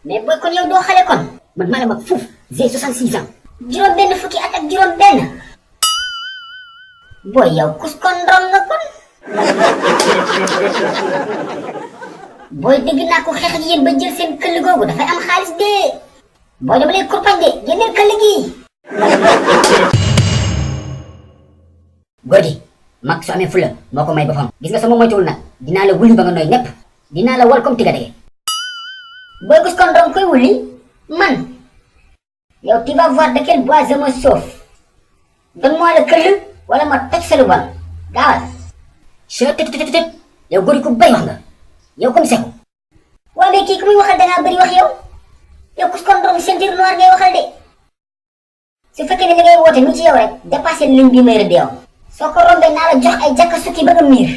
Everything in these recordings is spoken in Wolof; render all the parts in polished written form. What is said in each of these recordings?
mais boy kon yow doo xale kon man maa la mag fuuf j'ai 66 ans juróom benn fukki at ak juróom benn boy yow kus kon ndong nga kon boy dégg naa ko xeex ak yéen ba jël seen këll googu dafay am xaalis de boy dama lay kurpañ de génneel këll gi godi mag su amee fula moo ko may boppam gis nga sama moytuwul nag dinaa la wuli ba nga nooy nepp dinaa la wal comme tiga dege boy kus kon ndong koy wuli man yow tu vas voir de quel bois je me chauffe donne-moi le këll wala ma toj sa lu bon gaawal tët yow gori ku bay wax nga yow comme seku waa mais kii ku muy waxal dangaa bëri wax yow kus kon ndong ceinture noire ngay waxal de su fekkee ne li ngay woote mi ci yow rek dépassé ligne bi may rëdd yow soo ko rombee naa la jox ay jàkka sukki ba nga miir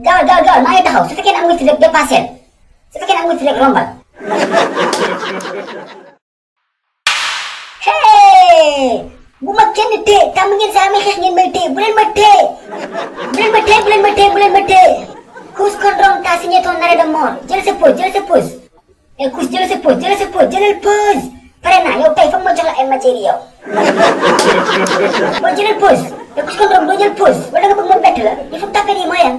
gaawal maa ngi taxaw su fekkee ne am nga fi rek dépassé su fekkee ne am nga fi rek rombal hey bu ma kenn téye tàmm ngeen saa amee xeex ngeen may téye bu leen ma téye Kus kon ndong t'as signé ton arrêt de mort jël sa pause et Kus jël sa pause pare naa yow tey foog ma jox la ay matières yow boo jëlal pause et Kus kon ndong doo jël pause wala nga bëgg ma bett la il faut tapé yi mooy am